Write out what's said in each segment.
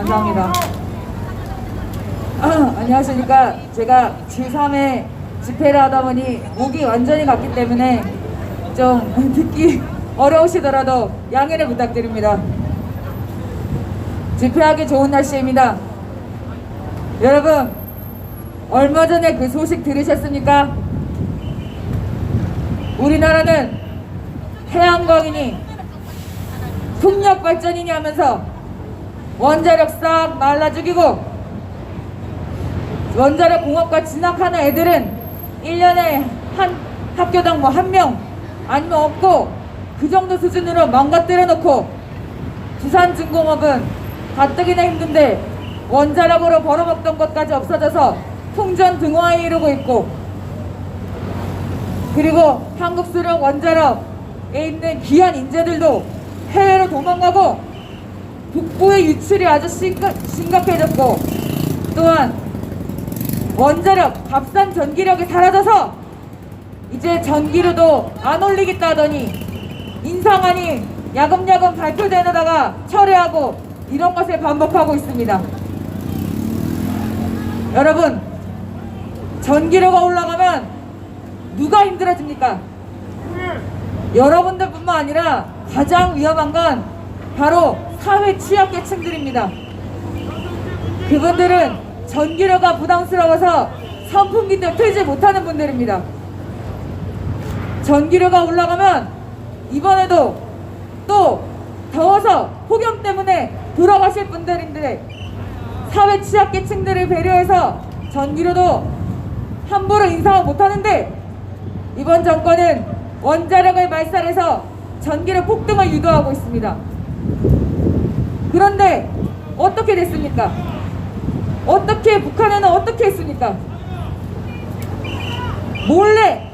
감사합니다. 안녕하십니까. 제가 주3회 집회를 하다 보니 목이 완전히 갔기 때문에 좀 듣기 어려우시더라도 양해를 부탁드립니다. 집회하기 좋은 날씨입니다. 여러분, 얼마 전에 그 소식 들으셨습니까? 우리나라는 태양광이니 풍력 발전이니 하면서 원자력 싹 말라 죽이고 원자력 공업과 진학하는 애들은 1년에 한 학교당 뭐 1명 아니면 없고 그 정도 수준으로 망가뜨려 놓고 부산중공업은 가뜩이나 힘든데 원자력으로 벌어먹던 것까지 없어져서 풍전등화에 이르고 있고, 그리고 한국수력 원자력에 있는 귀한 인재들도 해외로 도망가고 북부의 유출이 아주 심각해졌고, 또한 원자력 값싼 전기력이 사라져서 이제 전기료도 안 올리겠다 하더니 인상안이 야금야금 발표되다가 철회하고 이런 것을 반복하고 있습니다. 여러분, 전기료가 올라가면 누가 힘들어집니까? 여러분들뿐만 아니라 가장 위험한 건 바로 사회 취약계층들입니다. 그분들은 전기료가 부담스러워서 선풍기도 틀지 못하는 분들입니다. 전기료가 올라가면 이번에도 또 더워서 폭염 때문에 돌아가실 분들인데, 사회 취약계층들을 배려해서 전기료도 함부로 인상을 못하는데 이번 정권은 원자력을 말살해서 전기료 폭등을 유도하고 있습니다. 그런데 어떻게 됐습니까? 북한에는 어떻게 했습니까? 몰래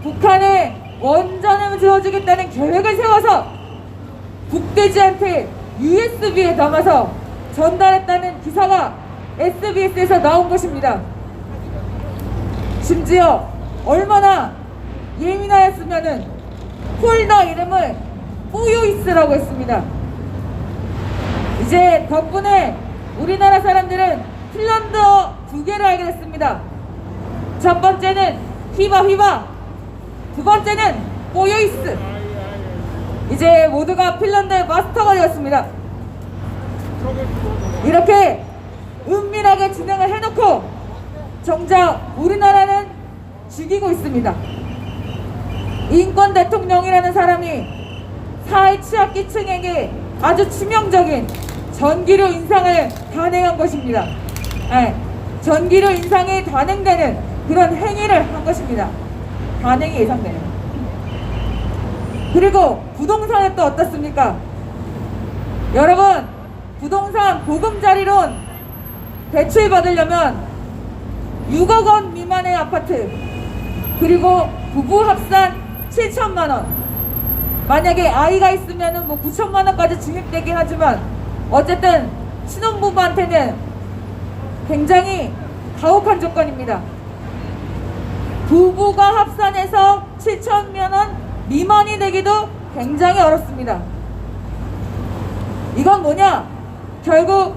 북한에 원전을 지어주겠다는 계획을 세워서 북대지한테 USB에 담아서 전달했다는 기사가 SBS에서 나온 것입니다. 심지어 얼마나 예민하였으면은 폴더 이름을 뿌요이스라고 했습니다. 이제 덕분에 우리나라 사람들은 핀란드어 2개를 알게 됐습니다. 첫 번째는 휘바, 두 번째는 뿌요이스. 이제 모두가 핀란드의 마스터가 되었습니다. 이렇게 은밀하게 진행을 해놓고 정작 우리나라는 죽이고 있습니다. 인권 대통령이라는 사람이 사회 취약계층에게 아주 치명적인 전기료 인상을 단행한 것입니다. 전기료 인상이 단행되는 그런 행위를 한 것입니다. 단행이 예상되는. 그리고 부동산은 또 어떻습니까? 여러분, 부동산 보금자리론 대출 받으려면 6억 원 미만의 아파트, 그리고 부부 합산 7천만 원, 만약에 아이가 있으면 뭐 9천만 원까지 증액되긴 하지만 어쨌든 신혼부부한테는 굉장히 가혹한 조건입니다. 부부가 합산해서 7천만 원 미만이 되기도 굉장히 어렵습니다. 이건 뭐냐? 결국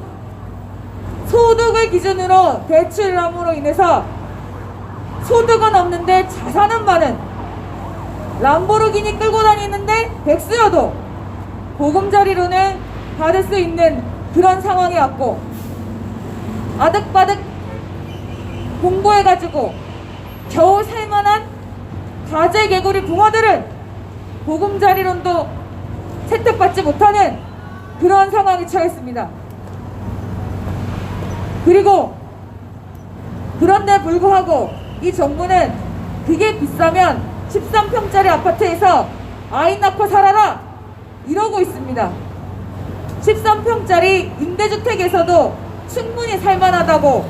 소득을 기준으로 대출함으로 인해서 소득은 없는데 자산은 많은, 람보르기니 끌고 다니는데 백수여도 보금자리로는 받을 수 있는 그런 상황이 왔고, 아득바득 공부해가지고 겨우 살만한 가재개구리 붕어들은 보금자리론도 혜택받지 못하는 그런 상황에 처했습니다. 그리고 그런데 불구하고 이 정부는 그게 비싸면 13평짜리 아파트에서 아이 낳고 살아라 이러고 있습니다. 13평짜리 임대주택에서도 충분히 살만하다고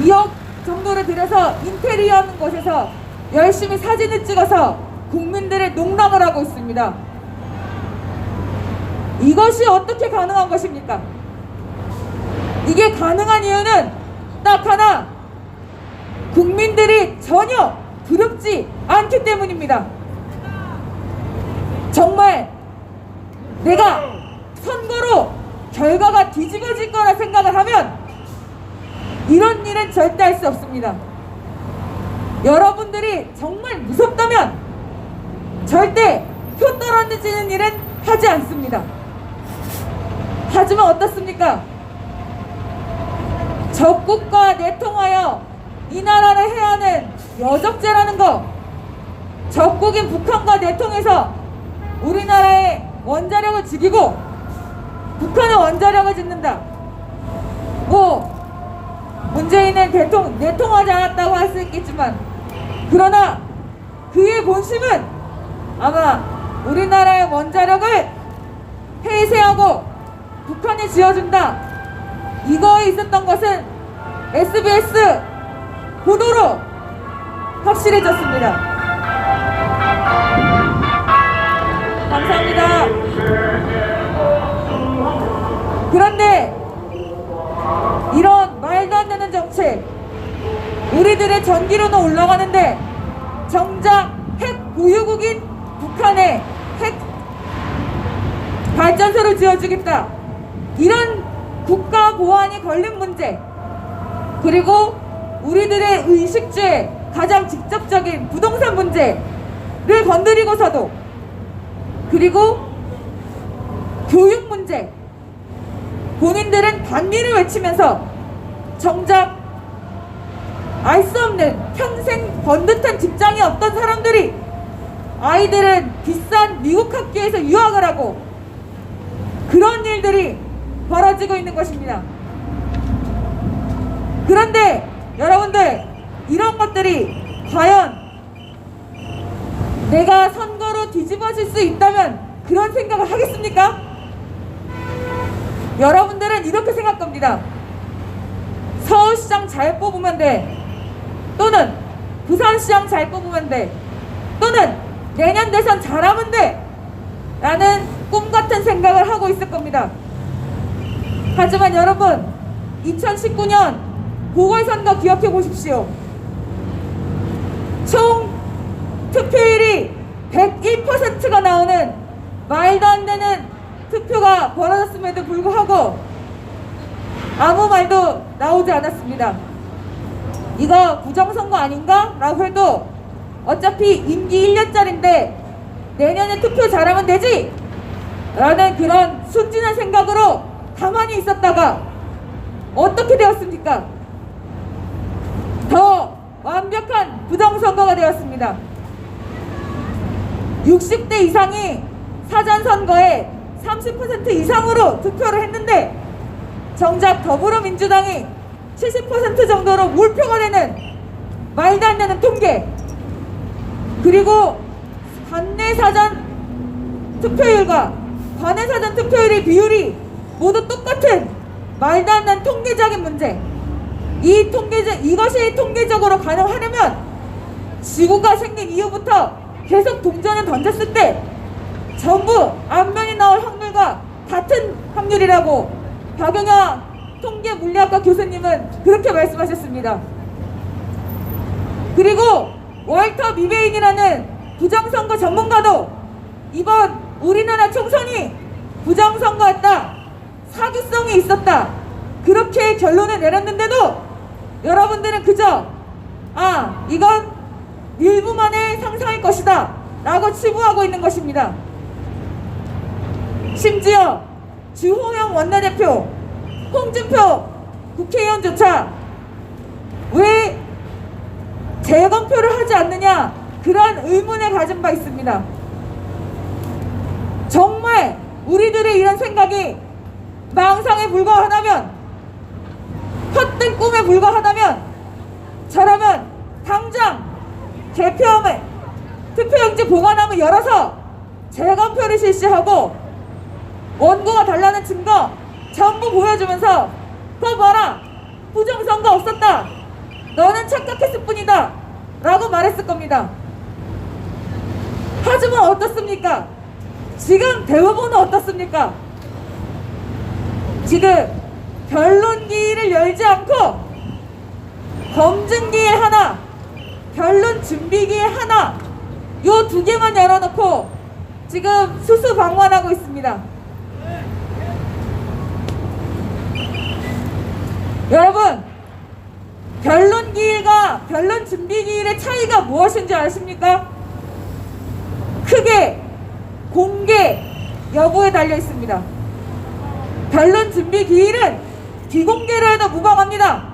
2억 정도를 들여서 인테리어 하는 곳에서 열심히 사진을 찍어서 국민들의 농락을 하고 있습니다. 이것이 어떻게 가능한 것입니까? 이게 가능한 이유는 딱 하나, 국민들이 전혀 두렵지 않기 때문입니다. 정말 내가 선거로 결과가 뒤집어질 거라 생각을 하면 이런 일은 절대 할 수 없습니다. 여러분들이 정말 무섭다면 절대 표 떨어지는 일은 하지 않습니다. 하지만 어떻습니까? 적국과 내통하여 이 나라를 해야 하는 여적죄라는 거, 적국인 북한과 내통해서 우리나라의 원자력을 죽이고 북한의 원자력을 짓는다. 문재인은 내통하지 않았다고 할 수 있겠지만, 그러나 그의 본심은 아마 우리나라의 원자력을 폐쇄하고 북한에 지어준다, 이거에 있었던 것은 SBS 보도로 확실해졌습니다. 감사합니다. 그런데 이런 말도 안 되는 정책, 우리들의 전기료는 올라가는데 정작 핵 보유국인 북한에 핵 발전소를 지어주겠다, 이런 국가 보안이 걸린 문제, 그리고 우리들의 의식주의 가장 직접적인 부동산 문제를 건드리고서도, 그리고 교육 문제, 본인들은 반미를 외치면서 정작 알 수 없는 평생 번듯한 직장이 없던 사람들이 아이들은 비싼 미국 학교에서 유학을 하고 그런 일들이 벌어지고 있는 것입니다. 그런데 여러분들, 이런 것들이 과연 내가 선거로 뒤집어질 수 있다면 그런 생각을 하겠습니까? 여러분들은 이렇게 생각합니다. 서울시장 잘 뽑으면 돼, 또는 부산시장 잘 뽑으면 돼, 또는 내년 대선 잘하면 돼 라는 꿈같은 생각을 하고 있을 겁니다. 하지만 여러분, 2019년 보궐선거 기억해 보십시오. 총 투표율이 101%가 나오는 말도 안 되는 투표가 벌어졌음에도 불구하고 아무 말도 나오지 않았습니다. 이거 부정선거 아닌가? 라고 해도 어차피 임기 1년짜리인데 내년에 투표 잘하면 되지? 라는 그런 순진한 생각으로 가만히 있었다가 어떻게 되었습니까? 더 완벽한 부정선거가 되었습니다. 60대 이상이 사전선거에 30% 이상으로 투표를 했는데 정작 더불어민주당이 70% 정도로 몰표가 되는 말도 안 되는 통계, 그리고 관내 사전 투표율과 관내 사전 투표율의 비율이 모두 똑같은 말도 안 되는 통계적인 문제, 이것이 통계적으로 가능하려면 지구가 생긴 이후부터 계속 동전을 던졌을 때 전부 앞면이 나올 확률과 같은 확률이라고 박영하 통계물리학과 교수님은 그렇게 말씀하셨습니다. 그리고 월터 미베인이라는 부정선거 전문가도 이번 우리나라 총선이 부정선거였다, 사기성이 있었다, 그렇게 결론을 내렸는데도 여러분들은 그저 이건 일부만의 상상일 것이다 라고 치부하고 있는 것입니다. 심지어 주호영 원내대표, 홍준표 국회의원조차 왜 재검표를 하지 않느냐, 그런 의문을 가진 바 있습니다. 정말 우리들의 이런 생각이 망상에 불과하다면, 헛된 꿈에 불과하다면, 저라면 당장 개표함을, 투표용지 보관함을 열어서 재검표를 실시하고 원고가 달라는 증거 전부 보여주면서 그거 봐라, 부정선거 없었다, 너는 착각했을 뿐이다 라고 말했을 겁니다. 하지만 어떻습니까? 지금 대법원은 어떻습니까? 지금 변론기일을 열지 않고 검증기일 하나, 변론 준비기일 하나, 요 두 개만 열어놓고 지금 수수방관하고 있습니다. 여러분, 변론 기일과 변론 준비 기일의 차이가 무엇인지 아십니까? 크게 공개 여부에 달려 있습니다. 변론 준비 기일은 비공개로 해도 무방합니다.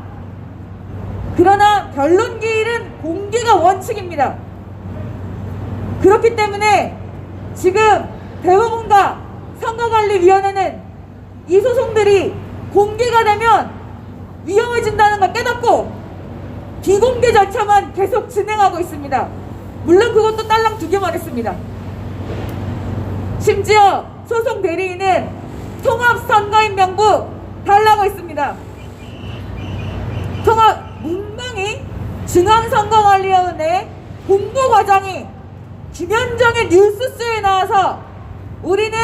그러나 변론 기일은 공개가 원칙입니다. 그렇기 때문에 지금 대법원과 선거관리위원회는 이 소송들이 공개가 되면 위험해진다는 걸 깨닫고 비공개 절차만 계속 진행하고 있습니다. 물론 그것도 딸랑 2개만 했습니다. 심지어 소송 대리인은 통합선거인 명부 달라고 했습니다. 분명히 중앙선거관리위원회 공보과장이 김현정의 뉴스쇼에 나와서 우리는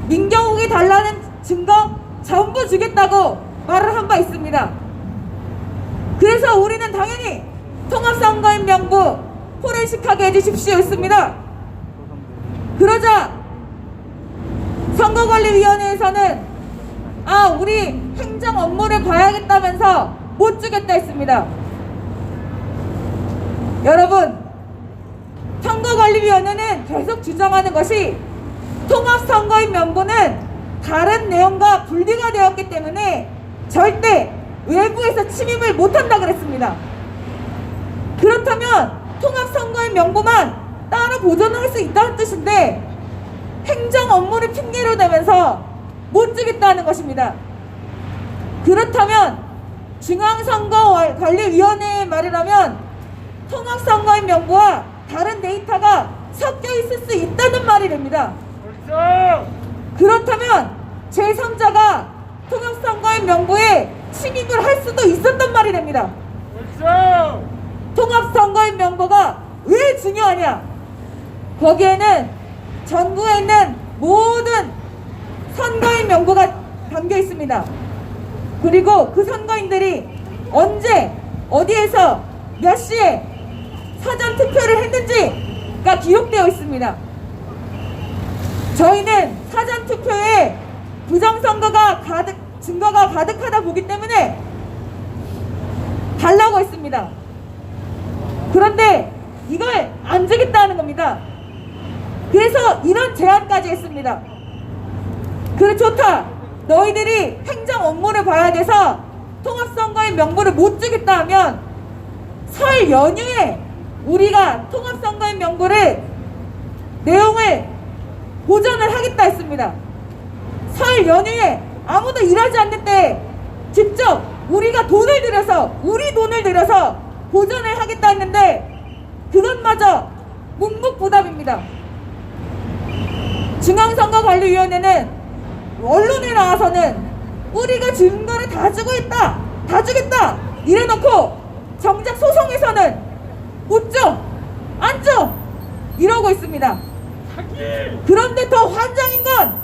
민경욱이 달라는 증거 전부 주겠다고 말을 한 바 있습니다. 그래서 우리는 당연히 통합선거인 명부 포렌식하게 해주십시오 했습니다. 그러자 선거관리위원회에서는 우리 행정 업무를 봐야겠다면서 못 주겠다 했습니다. 여러분, 선거관리위원회는 계속 주장하는 것이 통합선거인 명부는 다른 내용과 분리가 되었기 때문에 절대 외부에서 침입을 못한다 그랬습니다. 그렇다면 통합선거인 명부만 따로 보존할 수 있다는 뜻인데 행정 업무를 핑계로 대면서 못 주겠다는 것입니다. 그렇다면 중앙선거관리위원회의 말이라면 통합선거인 명부와 다른 데이터가 섞여 있을 수 있다는 말이 됩니다. 그렇다면 제3자가 통합선거인 명부에 침입을 할 수도 있었단 말이 됩니다. 통합선거인 명부가 왜 중요하냐? 거기에는 전국에 있는 모든 선거인 명부가 담겨 있습니다. 그리고 그 선거인들이 언제 어디에서 몇 시에 사전 투표를 했는지가 기록되어 있습니다. 저희는 사전 투표에 부정선거가 증거가 가득하다 보기 때문에 달라고 했습니다. 그런데 이걸 안 주겠다는 겁니다. 그래서 이런 제안까지 했습니다. 그래, 좋다. 너희들이 행정 업무를 봐야 돼서 통합선거인 명부를 못 주겠다 하면 설 연휴에 우리가 통합선거인 명부를 내용을 보전을 하겠다 했습니다. 설 연휴에 아무도 일하지 않는 때 직접 우리가 우리 돈을 들여서 보전을 하겠다 했는데 그것마저 묵묵부답입니다. 중앙선거관리위원회는 언론에 나와서는 우리가 증거를 다 주고 있다, 다 주겠다 이래놓고 정작 소송에서는 못 줘, 안 줘 이러고 있습니다. 그런데 더 환장인 건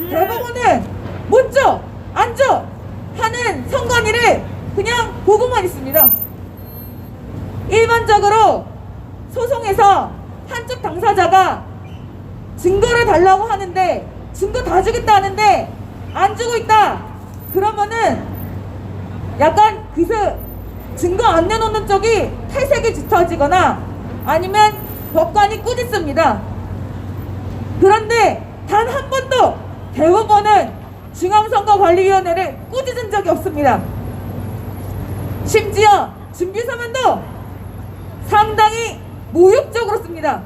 대법원은 못 줘, 안 줘 하는 선관위를 그냥 보고만 있습니다. 일반적으로 소송에서 한쪽 당사자가 증거를 달라고 하는데 증거 다 주겠다 하는데 안 주고 있다 그러면은 약간 증거 안 내놓는 쪽이 탈색이 짙어지거나 아니면 법관이 꾸짖습니다. 그런데 단 한 번도 대법원은 중앙선거관리위원회를 꾸짖은 적이 없습니다. 심지어 준비서면도 상당히 모욕적으로 씁니다.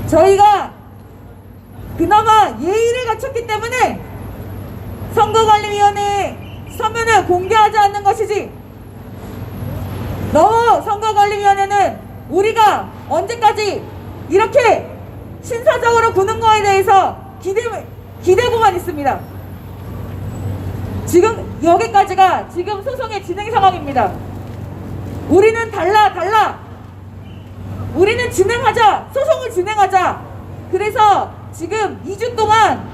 저희가 그나마 예의를 갖췄기 때문에 선거관리위원회 서면을 공개하지 않는 것이지, 너무 선거관리위원회는 우리가 언제까지 이렇게 신사적으로 구는 거에 대해서 기대고만 있습니다. 지금 여기까지가 지금 소송의 진행 상황입니다. 우리는 달라. 우리는 진행하자. 소송을 진행하자. 그래서 지금 2주 동안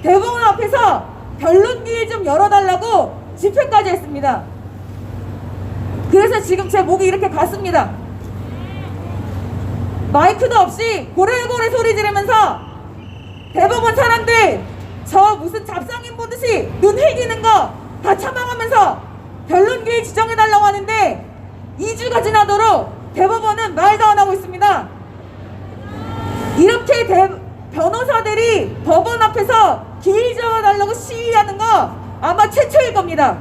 대법원 앞에서 변론기일 좀 열어달라고 집회까지 했습니다. 그래서 지금 제 목이 이렇게 갔습니다. 마이크도 없이 고래고래 소리 지르면서 대법원 사람들 저 무슨 잡상인 보듯이 눈 흘기는 거 다 참아가면서 변론기일 지정해달라고 하는데 2주가 지나도록 대법원은 말도 안 하고 있습니다. 이렇게 변호사들이 법원 앞에서 기일 정해달라고 시위하는 거 아마 최초일 겁니다.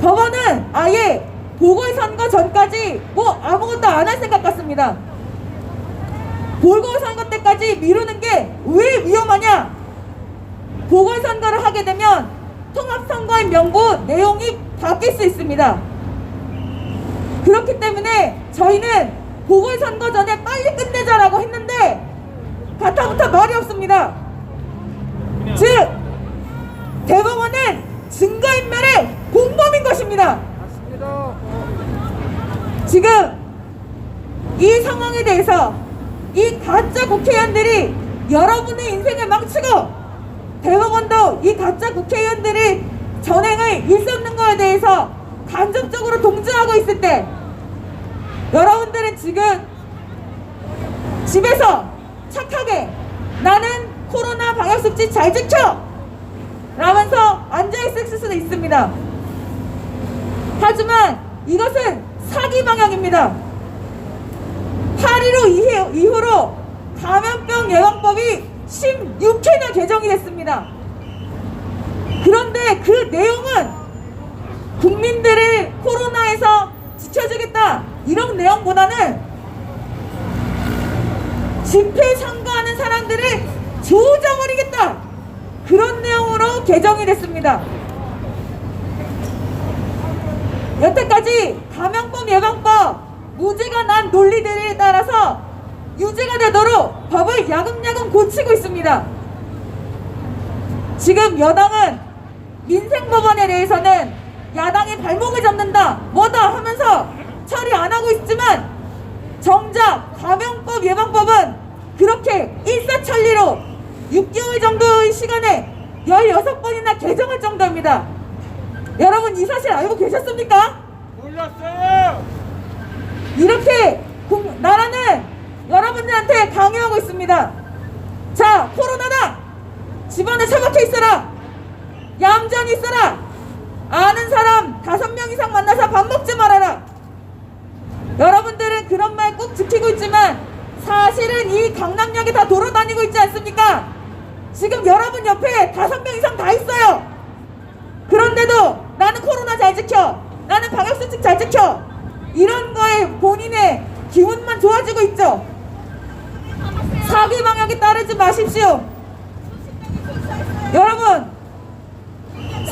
법원은 아예 보궐선거 전까지 뭐 아무것도 안 할 생각 같습니다. 보궐선거 때까지 미루는 게 왜 위험하냐? 보궐선거를 하게 되면 통합선거의 명부 내용이 바뀔 수 있습니다. 그렇기 때문에 저희는 보궐선거 전에 빨리 끝내자라고 했는데 가타부터 말이 없습니다. 즉 대법원은 증거인멸의 공범인 것입니다. 지금 이 상황에 대해서 이 가짜 국회의원들이 여러분의 인생을 망치고 대법원도 이 가짜 국회의원들이 전행을 일삼는 거에 대해서 간접적으로 동조하고 있을 때 여러분들은 지금 집에서 착하게 나는 코로나 방역수칙 잘 지켜! 라면서 앉아있을 수도 있습니다. 하지만 이것은 사기 방향입니다. 8.15 이후로 감염병 예방법이 16회나 개정이 됐습니다. 그런데 그 내용은 국민들을 코로나에서 지켜주겠다 이런 내용보다는 집회에 참가하는 사람들을 조져버리겠다 그런 내용으로 개정이 됐습니다. 여태까지 감염병 예방법 무죄가 난 논리들에 따라서 유죄가 되도록 법을 야금야금 고치고 있습니다. 지금 여당은 민생법안에 대해서는 야당이 발목을 잡는다 뭐다 하면서 처리 안 하고 있지만 정작 감염법 예방법은 그렇게 일사천리로 6개월 정도의 시간에 16번이나 개정할 정도입니다. 여러분 이 사실 알고 계셨습니까? 몰랐어요. 이렇게 나라는 여러분들한테 강요하고 있습니다. 자, 코로나다! 집안에 처박혀 있어라! 얌전히 있어라! 아는 사람 5명 이상 만나서 밥 먹지 말아라! 여러분들은 그런 말 꼭 지키고 있지만 사실은 이 강남역에 다 돌아다니고 있지 않습니까? 지금 여러분 옆에 5명 이상 다 있어요! 그런데도 나는 코로나 잘 지켜! 나는 방역수칙 잘 지켜! 이런 거에 본인의 기분만 좋아지고 있죠? 사기 방역에 따르지 마십시오. 여러분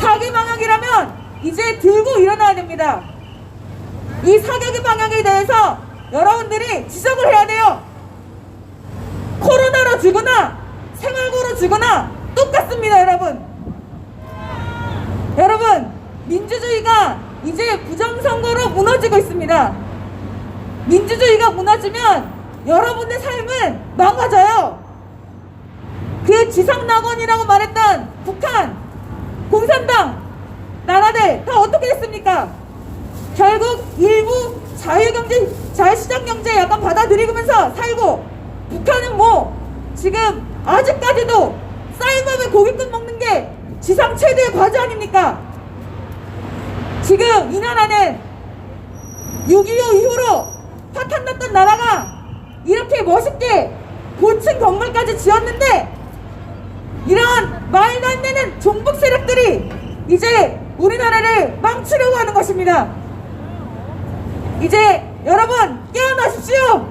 사기 방역이라면 이제 들고 일어나야 됩니다. 이 사기 방역에 대해서 여러분들이 지적을 해야 돼요. 코로나로 죽거나 생활고로 죽거나 똑같습니다. 여러분 민주주의가 이제 부정선거로 무너지고 있습니다. 민주주의가 무너지면 여러분의 삶은 망가져요. 그 지상낙원이라고 말했던 북한, 공산당 나라들 다 어떻게 됐습니까? 결국 일부 자유경제, 자유시장경제 약간 받아들이면서 살고 북한은 뭐 지금 아직까지도 쌀밥에 고깃국 먹는 게 지상 최대의 과제 아닙니까? 지금 이 나라는 6.25 이후로 파탄났던 나라가 이렇게 멋있게 고층 건물까지 지었는데 이런 말도 안 되는 종북 세력들이 이제 우리나라를 망치려고 하는 것입니다. 이제 여러분 깨어나십시오.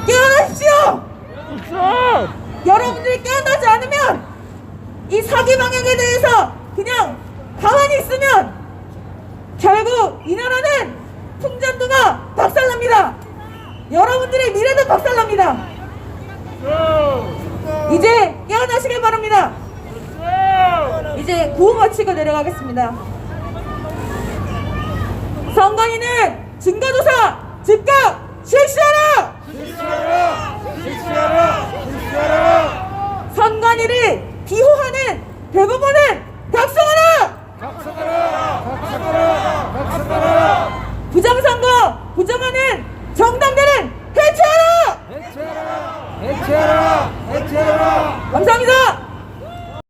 깨어나십시오. 여러분들이 깨어나지 않으면 이 사기 방향에 대해서 그냥 가만히 있으면 결국 이 나라는 풍전도가 박살납니다. 여러분들의 미래도 박살납니다. 이제 깨어나시길 바랍니다. 이제 구호 마치고 내려가겠습니다. 선관위는 증거조사 즉각 실시하라! 선관위를 비호하는 대법원은 각성하라! 부정선거 부정하는 정당들은 해체하라! 해체하라! 감사합니다.